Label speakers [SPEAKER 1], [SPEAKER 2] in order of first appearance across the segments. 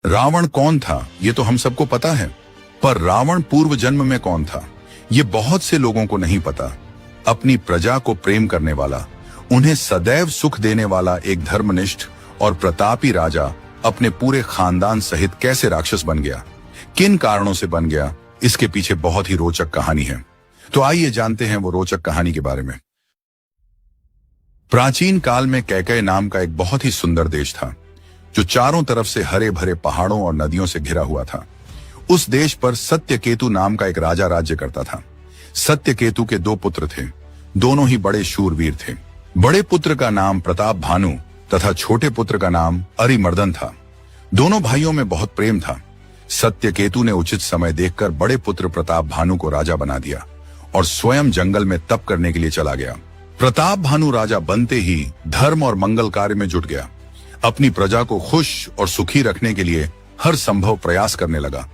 [SPEAKER 1] रावण कौन था ये तो हम सबको पता है, पर रावण पूर्व जन्म में कौन था ये बहुत से लोगों को नहीं पता। अपनी प्रजा को प्रेम करने वाला, उन्हें सदैव सुख देने वाला एक धर्मनिष्ठ और प्रतापी राजा अपने पूरे खानदान सहित कैसे राक्षस बन गया, किन कारणों से बन गया, इसके पीछे बहुत ही रोचक कहानी है। तो आइए जानते हैं वो रोचक कहानी के बारे में। प्राचीन काल में कैकेय नाम का एक बहुत ही सुंदर देश था, जो चारों तरफ से हरे भरे पहाड़ों और नदियों से घिरा हुआ था। उस देश पर सत्यकेतु नाम का एक राजा राज्य करता था। सत्यकेतु के 2 पुत्र थे, दोनों ही बड़े शूरवीर थे। बड़े पुत्र का नाम प्रताप भानु तथा छोटे पुत्र का नाम अरिमर्दन था। दोनों भाइयों में बहुत प्रेम था। सत्यकेतु ने उचित समय देखकर बड़े पुत्र प्रताप भानु को राजा बना दिया और स्वयं जंगल में तप करने के लिए चला गया। प्रताप भानु राजा बनते ही धर्म और मंगल कार्य में जुट गया। अपनी प्रजा को खुश और सुखी रखने के लिए हर संभव प्रयास करने लगा,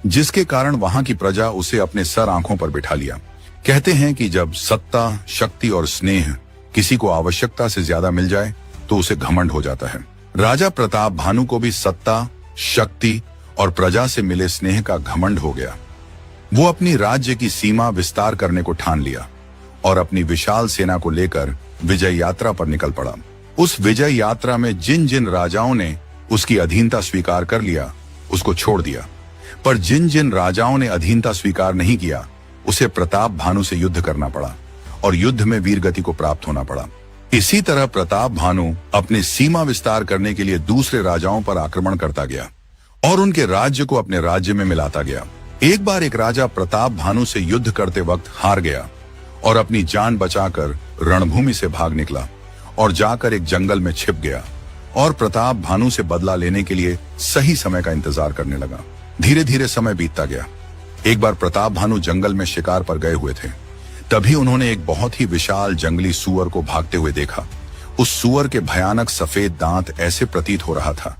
[SPEAKER 1] जिसके कारण वहां की प्रजा उसे अपने सर आंखों पर बिठा लिया। कहते हैं कि जब सत्ता, शक्ति और स्नेह किसी को आवश्यकता से ज्यादा मिल जाए तो उसे घमंड हो जाता है। राजा प्रताप भानु को भी सत्ता, शक्ति और प्रजा से मिले स्नेह का घमंड हो गया। वो अपनी राज्य की सीमा विस्तार करने को ठान लिया और अपनी विशाल सेना को लेकर विजय यात्रा पर निकल पड़ा। उस विजय यात्रा में जिन जिन राजाओं ने उसकी अधीनता स्वीकार कर लिया, उसको छोड़ दिया, पर जिन जिन राजाओं ने अधीनता स्वीकार नहीं किया, उसे प्रताप भानु से युद्ध करना पड़ा और युद्ध में वीरगति को प्राप्त होना पड़ा। इसी तरह प्रताप भानु अपनी सीमा विस्तार करने के लिए दूसरे राजाओं पर आक्रमण करता गया और उनके राज्य को अपने राज्य में मिलाता गया। एक बार एक राजा प्रताप भानु से युद्ध करते वक्त हार गया और अपनी जान बचाकर रणभूमि से भाग निकला और जाकर एक जंगल में छिप गया और प्रताप भानु से बदला लेने के लिए सही समय का इंतजार करने लगा। धीरे धीरे समय बीतता गया। एक बार प्रताप भानु जंगल में शिकार पर गए हुए थे। तभी उन्होंने एक बहुत ही विशाल जंगली सूअर को भागते हुए देखा। उस सूअर के भयानक सफेद दांत ऐसे प्रतीत हो रहा था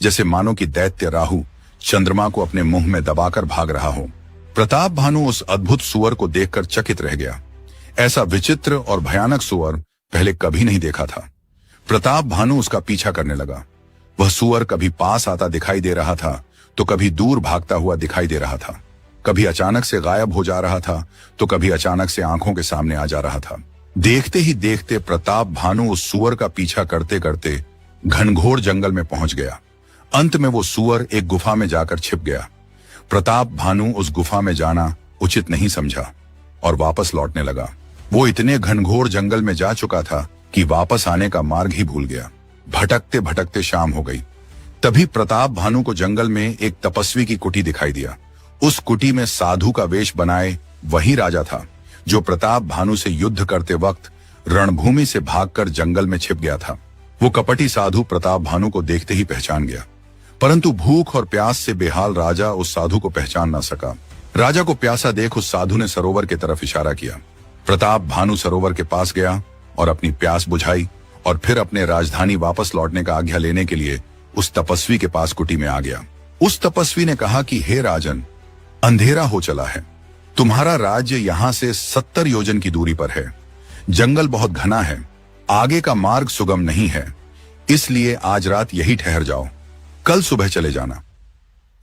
[SPEAKER 1] जैसे मानो कि दैत्य राहु चंद्रमा को अपने मुंह में दबाकर भाग रहा हो। प्रताप भानु उस अद्भुत सूअर को देखकर चकित रह गया। ऐसा विचित्र और भयानक सूअर पहले कभी नहीं देखा था। प्रताप भानु उसका पीछा करने लगा। वह सूअर कभी पास आता दिखाई दे रहा था तो कभी दूर भागता हुआ दिखाई दे रहा था। कभी अचानक से गायब हो जा रहा था तो कभी अचानक से आंखों के सामने आ जा रहा था। देखते ही देखते प्रताप भानु उस सूअर का पीछा करते करते घनघोर जंगल में पहुंच गया। अंत में वो सूअर एक गुफा में जाकर छिप गया। प्रताप भानु उस गुफा में जाना उचित नहीं समझा और वापस लौटने लगा। वो इतने घनघोर जंगल में जा चुका था कि वापस आने का मार्ग ही भूल गया। भटकते भटकते शाम हो गई। तभी प्रताप भानु को जंगल में एक तपस्वी की कुटी दिखाई दिया। उस कुटी में साधु का वेश बनाए वही राजा था जो प्रताप भानु से युद्ध करते वक्त रणभूमि से भागकर जंगल में छिप गया था। वो कपटी साधु प्रताप भानु को देखते ही पहचान गया, परंतु भूख और प्यास से बेहाल राजा उस साधु को पहचान न सका। राजा को प्यासा देख उस साधु ने सरोवर की तरफ इशारा किया। प्रताप भानु सरोवर के पास गया और अपनी प्यास बुझाई और फिर अपने राजधानी वापस लौटने का आज्ञा लेने के लिए उस तपस्वी के पास कुटी में आ गया। उस तपस्वी ने कहा कि हे राजन, अंधेरा हो चला है। तुम्हारा राज्य यहाँ से 70 योजन की दूरी पर है। जंगल बहुत घना है, आगे का मार्ग सुगम नहीं है, इसलिए आज रात यही ठहर जाओ, कल सुबह चले जाना।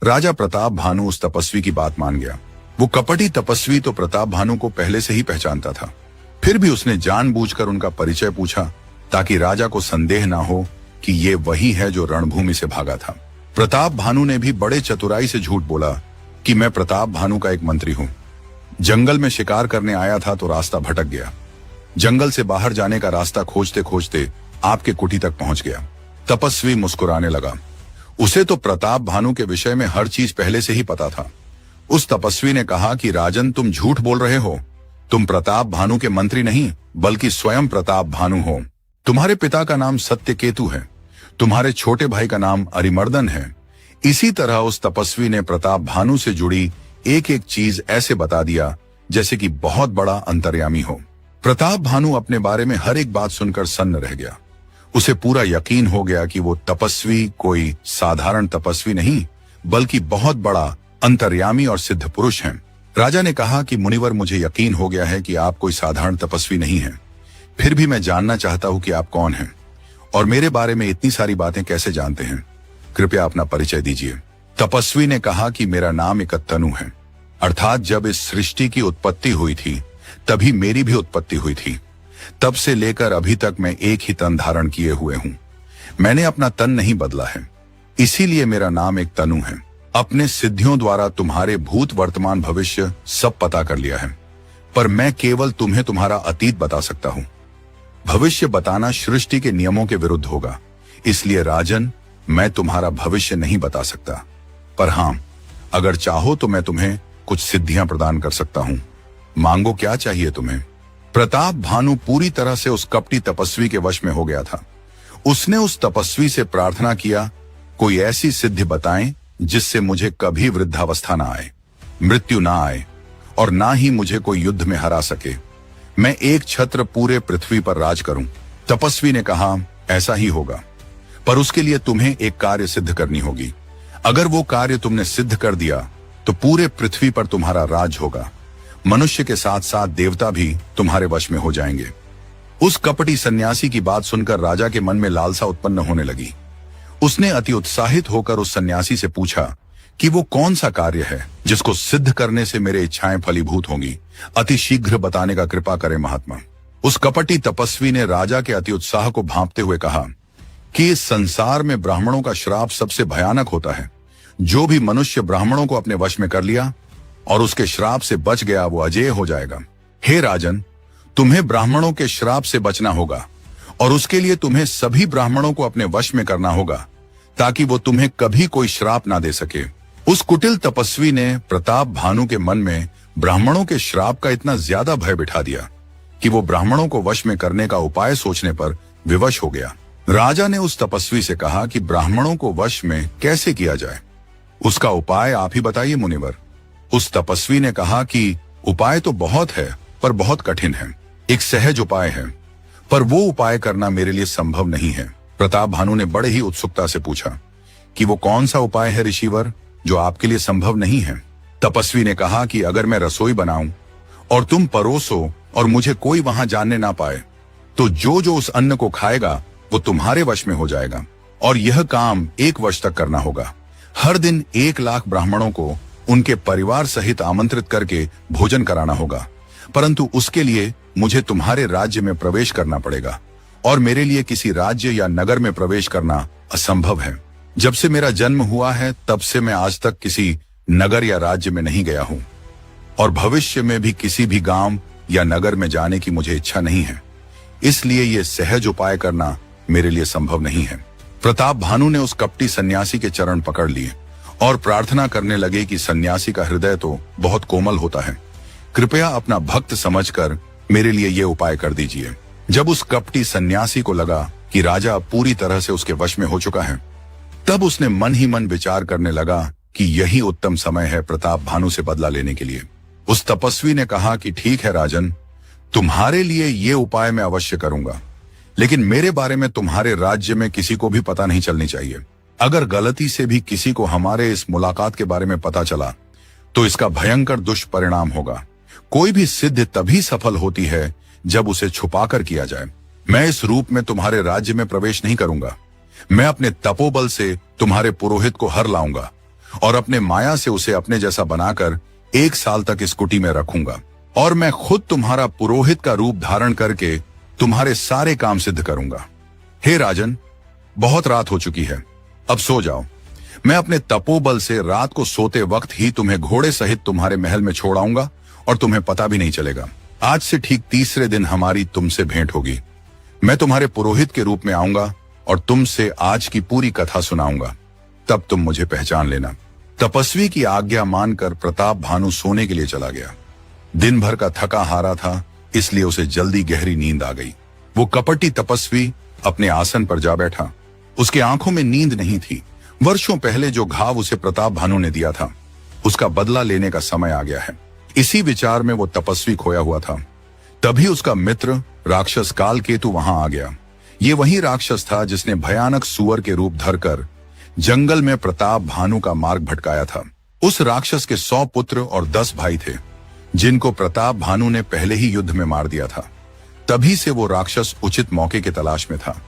[SPEAKER 1] राजा प्रताप भानु उस तपस्वी की बात मान गया। वो कपटी तपस्वी तो प्रताप भानु को पहले से ही पहचानता था, फिर भी उसने जानबूझकर उनका परिचय पूछा ताकि राजा को संदेह ना हो कि ये वही है जो रणभूमि से भागा था। प्रताप भानु ने भी बड़े चतुराई से झूठ बोला कि मैं प्रताप भानु का एक मंत्री हूं। जंगल में शिकार करने आया था तो रास्ता भटक गया। जंगल से बाहर जाने का रास्ता खोजते खोजते आपके कुटी तक पहुंच गया। तपस्वी मुस्कुराने लगा। उसे तो प्रताप भानु के विषय में हर चीज पहले से ही पता था। उस तपस्वी ने कहा कि राजन, तुम झूठ बोल रहे हो। तुम प्रताप भानु के मंत्री नहीं बल्कि स्वयं प्रताप भानु हो। तुम्हारे पिता का नाम सत्यकेतु है, तुम्हारे छोटे भाई का नाम अरिमर्दन है। इसी तरह उस तपस्वी ने प्रताप भानु से जुड़ी एक एक चीज ऐसे बता दिया जैसे कि बहुत बड़ा अंतर्यामी हो। प्रताप भानु अपने बारे में हर एक बात सुनकर सन्न रह गया। उसे पूरा यकीन हो गया कि वो तपस्वी कोई साधारण तपस्वी नहीं बल्कि बहुत बड़ा अंतर्यामी और सिद्ध पुरुष हैं। राजा ने कहा कि मुनिवर, मुझे यकीन हो गया है कि आप कोई साधारण तपस्वी नहीं हैं, फिर भी मैं जानना चाहता हूं कि आप कौन हैं और मेरे बारे में इतनी सारी बातें कैसे जानते हैं। कृपया अपना परिचय दीजिए। तपस्वी ने कहा कि मेरा नाम एक तनु है, अर्थात जब इस सृष्टि की उत्पत्ति हुई थी तभी मेरी भी उत्पत्ति हुई थी। तब से लेकर अभी तक मैं एक ही तन धारण किए हुए हूं। मैंने अपना तन नहीं बदला है, इसीलिए मेरा नाम एक तनु है। अपने सिद्धियों द्वारा तुम्हारे भूत वर्तमान भविष्य सब पता कर लिया है, पर मैं केवल तुम्हें तुम्हारा अतीत बता सकता हूं। भविष्य बताना सृष्टि के नियमों के विरुद्ध होगा, इसलिए राजन मैं तुम्हारा भविष्य नहीं बता सकता। पर हां, अगर चाहो तो मैं तुम्हें कुछ सिद्धियां प्रदान कर सकता हूं। मांगो, क्या चाहिए तुम्हें? प्रताप भानु पूरी तरह से उस कपटी तपस्वी के वश में हो गया था। उसने उस तपस्वी से प्रार्थना किया, कोई ऐसी सिद्धि बताएं जिससे मुझे कभी वृद्धावस्था ना आए, मृत्यु ना आए और ना ही मुझे कोई युद्ध में हरा सके। मैं एक छत्र पूरे पृथ्वी पर राज करूं। तपस्वी ने कहा, ऐसा ही होगा, पर उसके लिए तुम्हें एक कार्य सिद्ध करनी होगी। अगर वो कार्य तुमने सिद्ध कर दिया तो पूरे पृथ्वी पर तुम्हारा राज होगा। मनुष्य के साथ साथ देवता भी तुम्हारे वश में हो जाएंगे। उस कपटी सन्यासी की बात सुनकर राजा के मन में लालसा उत्पन्न होने लगी। उसने अति उत्साहित होकर उस सन्यासी से पूछा कि वो कौन सा कार्य है जिसको सिद्ध करने से मेरे इच्छाएं फलीभूत होंगी। अति शीघ्र बताने का कृपा करें महात्मा। उस कपटी तपस्वी ने राजा के अति उत्साह को भांपते हुए कहा कि इस संसार में ब्राह्मणों का श्राप सबसे भयानक होता है। जो भी मनुष्य ब्राह्मणों को अपने वश में कर लिया और उसके श्राप से बच गया वो अजेय हो जाएगा। हे राजन, तुम्हें ब्राह्मणों के श्राप से बचना होगा और उसके लिए तुम्हें सभी ब्राह्मणों को अपने वश में करना होगा ताकि वो तुम्हें कभी कोई श्राप ना दे सके। उस कुटिल तपस्वी ने प्रताप भानु के मन में ब्राह्मणों के श्राप का इतना ज्यादा भय बिठा दिया कि वो ब्राह्मणों को वश में करने का उपाय सोचने पर विवश हो गया। राजा ने उस तपस्वी से कहा कि ब्राह्मणों को वश में कैसे किया जाए, उसका उपाय आप ही बताइए मुनिवर। उस तपस्वी ने कहा कि उपाय तो बहुत है पर बहुत कठिन है। एक सहज उपाय है पर वो उपाय करना मेरे लिए संभव नहीं है। प्रताप भानु ने बड़े ही उत्सुकता से पूछा कि वो कौन सा उपाय है ऋषिवर जो आपके लिए संभव नहीं है। तपस्वी ने कहा कि अगर मैं रसोई बनाऊं और तुम परोसो और मुझे कोई वहां जानने ना पाए तो जो जो उस अन्न को खाएगा वो तुम्हारे वश में हो जाएगा और यह काम 1 वर्ष तक करना होगा। हर दिन 1 लाख ब्राह्मणों को उनके परिवार सहित आमंत्रित करके भोजन कराना होगा, परंतु उसके लिए मुझे तुम्हारे राज्य में प्रवेश करना पड़ेगा और मेरे लिए किसी राज्य या नगर में प्रवेश करना असंभव है। जब से मेरा जन्म हुआ है तब से मैं आज तक किसी नगर या राज्य में नहीं गया हूं और भविष्य में भी किसी भी गांव या नगर में जाने की मुझे इच्छा नहीं है, इसलिए यह सहज उपाय करना मेरे लिए संभव नहीं है। प्रताप भानु ने उस कपटी सन्यासी के चरण पकड़ लिए और प्रार्थना करने लगे कि सन्यासी का हृदय तो बहुत कोमल होता है, कृपया अपना भक्त समझकर मेरे लिए ये उपाय कर दीजिए। जब उस कपटी सन्यासी को लगा कि राजा पूरी तरह से उसके वश में हो चुका है, तब उसने मन ही मन विचार करने लगा कि यही उत्तम समय है प्रताप भानु से बदला लेने के लिए। उस तपस्वी ने कहा कि ठीक है राजन, तुम्हारे लिए ये उपाय मैं अवश्य करूंगा, लेकिन मेरे बारे में तुम्हारे राज्य में किसी को भी पता नहीं चलनी चाहिए। अगर गलती से भी किसी को हमारे इस मुलाकात के बारे में पता चला तो इसका भयंकर दुष्परिणाम होगा। कोई भी सिद्धि तभी सफल होती है जब उसे छुपाकर किया जाए। मैं इस रूप में तुम्हारे राज्य में प्रवेश नहीं करूंगा। मैं अपने तपोबल से तुम्हारे पुरोहित को हर लाऊंगा और अपने माया से उसे अपने जैसा बनाकर 1 साल तक इस कुटी में रखूंगा और मैं खुद तुम्हारा पुरोहित का रूप धारण करके तुम्हारे सारे काम सिद्ध करूंगा। हे राजन, बहुत रात हो चुकी है, अब सो जाओ। मैं अपने तपोबल से रात को सोते वक्त ही तुम्हें घोड़े सहित तुम्हारे महल में छोड़ आऊंगा और तुम्हें पता भी नहीं चलेगा। आज से ठीक 3रे दिन हमारी तुमसे भेंट होगी। मैं तुम्हारे पुरोहित के रूप में आऊंगा और तुमसे आज की पूरी कथा सुनाऊंगा, तब तुम मुझे पहचान लेना। तपस्वी की आज्ञा मानकर प्रताप भानु सोने के लिए चला गया। दिन भर का थका हारा था, इसलिए उसे जल्दी गहरी नींद आ गई। वो कपटी तपस्वी अपने आसन पर जा बैठा। उसकी आंखों में नींद नहीं थी। वर्षों पहले जो घाव उसे प्रताप भानु ने दिया था, उसका बदला लेने का समय आ गया है। इसी विचार में वो तपस्वी खोया हुआ था। तभी उसका मित्र राक्षस कालकेतु वहां आ गया। ये वही राक्षस था जिसने भयानक सुअर के रूप धरकर जंगल में प्रताप भानु का मार्ग भटकाया था। उस राक्षस के 100 पुत्र और 10 भाई थे, जिनको प्रताप भानु ने पहले ही युद्ध में मार दिया था। तभी से वो राक्षस उचित मौके की तलाश में था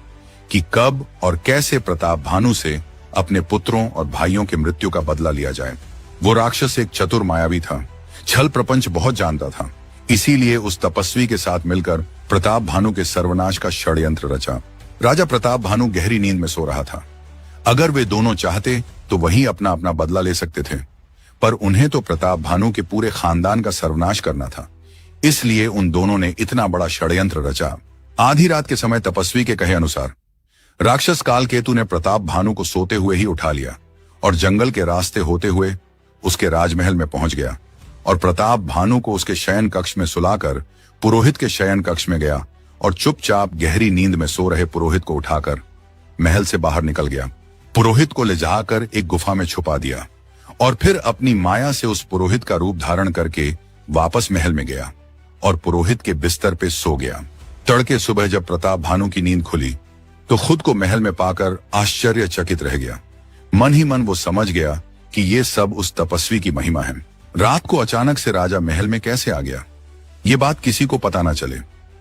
[SPEAKER 1] कि कब और कैसे प्रताप भानु से अपने पुत्रों और भाइयों की मृत्यु का बदला लिया जाए। वो राक्षस एक चतुर मायावी था, छल प्रपंच बहुत जानता था। इसीलिए उस तपस्वी के साथ मिलकर प्रताप भानु के सर्वनाश का षड्यंत्र रचा। राजा प्रताप भानु गहरी नींद में सो रहा था। अगर वे दोनों चाहते तो वही अपना अपना बदला ले सकते थे, पर उन्हें तो प्रताप भानु के पूरे खानदान का सर्वनाश करना था। इसलिए उन दोनों ने इतना बड़ा षड्यंत्र रचा। आधी रात के समय तपस्वी के कहे अनुसार राक्षस कालकेतु ने प्रताप भानु को सोते हुए ही उठा लिया और जंगल के रास्ते होते हुए उसके राजमहल में पहुंच गया और प्रताप भानु को उसके शयन कक्ष में सुलाकर पुरोहित के शयन कक्ष में गया और चुपचाप गहरी नींद में सो रहे पुरोहित को उठाकर महल से बाहर निकल गया। पुरोहित को ले जाकर एक गुफा में छुपा दिया और फिर अपनी माया से उस पुरोहित का रूप धारण करके वापस महल में गया और पुरोहित के बिस्तर पे सो गया। तड़के सुबह जब प्रताप भानु की नींद खुली तो खुद को महल में पाकर आश्चर्यचकित रह गया। मन ही मन वो समझ गया कि ये सब उस तपस्वी की महिमा है। रात को अचानक से राजा महल में कैसे आ गया, ये बात किसी को पता न चले,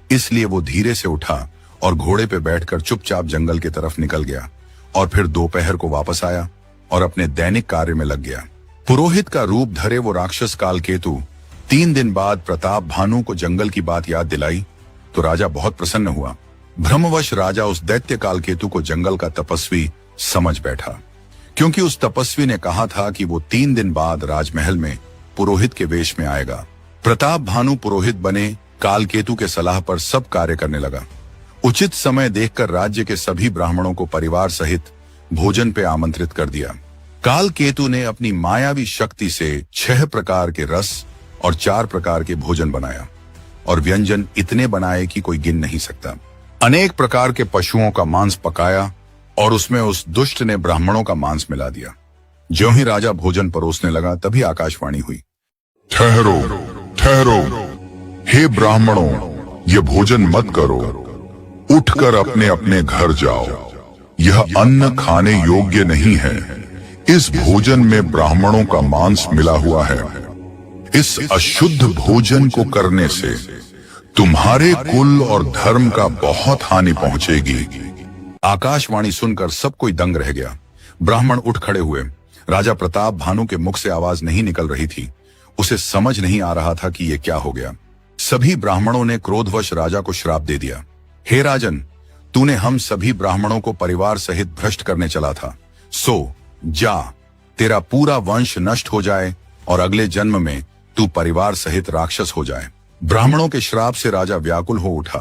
[SPEAKER 1] इसलिए वो धीरे से उठा और घोड़े पे बैठकर चुपचाप जंगल की तरफ निकल गया और फिर दोपहर को वापस आया और अपने दैनिक कार्य में लग गया। पुरोहित का रूप धरे वो राक्षस कालकेतु 3 दिन बाद प्रताप भानु को जंगल की बात याद दिलाई तो राजा बहुत प्रसन्न हुआ। भ्रमवश राजा उस दैत्य कालकेतु को जंगल का तपस्वी समझ बैठा, क्योंकि उस तपस्वी ने कहा था कि वो 3 दिन बाद राजमहल में पुरोहित के वेश में आएगा। प्रताप भानु पुरोहित बने, कालकेतु के सलाह पर सब कार्य करने लगा। उचित समय देखकर राज्य के सभी ब्राह्मणों को परिवार सहित भोजन पे आमंत्रित कर दिया। कालकेतु ने अपनी मायावी शक्ति से 6 प्रकार के रस और 4 प्रकार के भोजन बनाया और व्यंजन इतने बनाए कि कोई गिन नहीं सकता। अनेक प्रकार के पशुओं का मांस पकाया और उसमें उस दुष्ट ने ब्राह्मणों का मांस मिला दिया। ज्यों ही राजा भोजन परोसने लगा तभी आकाशवाणी हुई,
[SPEAKER 2] ठहरो ठहरो, हे ब्राह्मणों, ये भोजन मत करो, उठकर अपने अपने घर जाओ। यह अन्न खाने योग्य नहीं है। इस भोजन में ब्राह्मणों का मांस मिला हुआ है। इस अशुद्ध भोजन को करने से तुम्हारे कुल और धर्म का बहुत हानि पहुंचेगी।
[SPEAKER 1] आकाशवाणी सुनकर सब कोई दंग रह गया। ब्राह्मण उठ खड़े हुए। राजा प्रताप भानु के मुख से आवाज नहीं निकल रही थी। उसे समझ नहीं आ रहा था कि ये क्या हो गया। सभी ब्राह्मणों ने क्रोधवश राजा को श्राप दे दिया, हे राजन, तूने हम सभी ब्राह्मणों को परिवार सहित भ्रष्ट करने चला था। सो जा, तेरा पूरा वंश नष्ट हो जाए और अगले जन्म में तू परिवार सहित राक्षस हो जाए। ब्राह्मणों के श्राप से राजा व्याकुल हो उठा।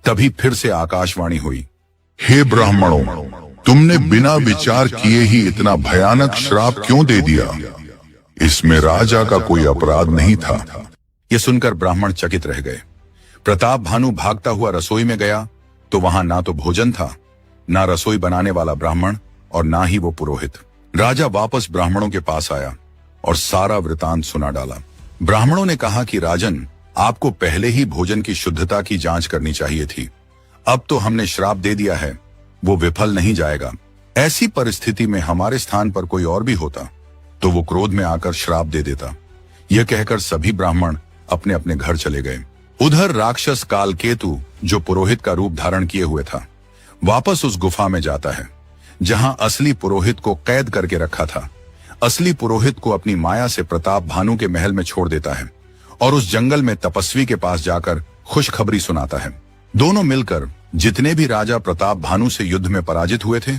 [SPEAKER 1] तभी फिर से आकाशवाणी हुई,
[SPEAKER 2] हे ब्राह्मणों, तुमने बिना विचार किए ही इतना भयानक श्राप क्यों दे दिया? इसमें राजा का कोई अपराध नहीं था।
[SPEAKER 1] ये सुनकर ब्राह्मण चकित रह गए। प्रताप भानु भागता हुआ रसोई में गया तो वहां ना तो भोजन था, ना रसोई बनाने वाला ब्राह्मण और ना ही वो पुरोहित। राजा वापस ब्राह्मणों के पास आया और सारा वृतांत सुना डाला। ब्राह्मणों ने कहा कि राजन, आपको पहले ही भोजन की शुद्धता की जांच करनी चाहिए थी। अब तो हमने श्राप दे दिया है, वो विफल नहीं जाएगा। ऐसी परिस्थिति में हमारे स्थान पर कोई और भी होता तो वो क्रोध में आकर श्राप दे देता। यह कहकर सभी ब्राह्मण अपने अपने घर चले गए। उधर राक्षस कालकेतु, जो पुरोहित का रूप धारण किए हुए था, वापस उस गुफा में जाता है जहां असली पुरोहित को कैद करके रखा था। असली पुरोहित को अपनी माया से प्रताप भानु के महल में छोड़ देता है और उस जंगल में तपस्वी के पास जाकर खुशखबरी सुनाता है। दोनों मिलकर जितने भी राजा प्रताप भानु से युद्ध में पराजित हुए थे,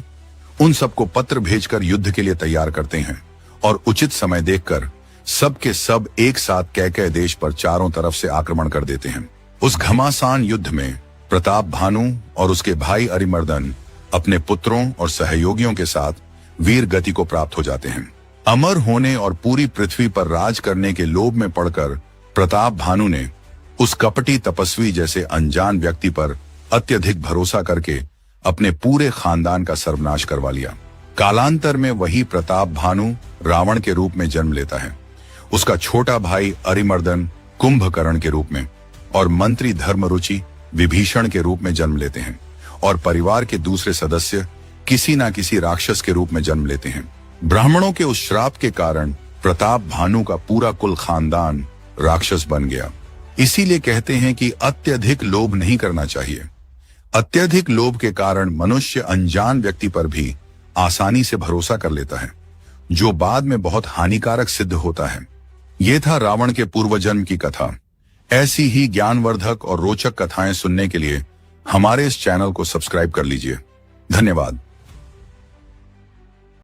[SPEAKER 1] उन सबको पत्र भेजकर युद्ध के लिए तैयार करते हैं और उचित समय देखकर सब के सब एक साथ कैकेय देश पर चारों तरफ से आक्रमण कर देते हैं। उस घमासान युद्ध में प्रताप भानु और उसके भाई अरिमर्दन अपने पुत्रों और सहयोगियों के साथ वीर गति को प्राप्त हो जाते हैं। अमर होने और पूरी पृथ्वी पर राज करने के लोभ में पड़कर प्रताप भानु ने उस कपटी तपस्वी जैसे अनजान व्यक्ति पर अत्यधिक भरोसा करके अपने पूरे खानदान का सर्वनाश करवा लिया। कालांतर में वही प्रताप भानु रावण के रूप में जन्म लेता है। उसका छोटा भाई अरिमर्दन कुंभकर्ण के रूप में और मंत्री धर्मरुचि विभीषण के रूप में जन्म लेते हैं और परिवार के दूसरे सदस्य किसी न किसी राक्षस के रूप में जन्म लेते हैं। ब्राह्मणों के उस श्राप के कारण प्रताप भानु का पूरा कुल खानदान राक्षस बन गया। इसीलिए कहते हैं कि अत्यधिक लोभ नहीं करना चाहिए। अत्यधिक लोभ के कारण मनुष्य अनजान व्यक्ति पर भी आसानी से भरोसा कर लेता है, जो बाद में बहुत हानिकारक सिद्ध होता है। यह था रावण के पूर्व जन्म की कथा। ऐसी ही ज्ञानवर्धक और रोचक कथाएं सुनने के लिए हमारे इस चैनल को सब्सक्राइब कर लीजिए। धन्यवाद।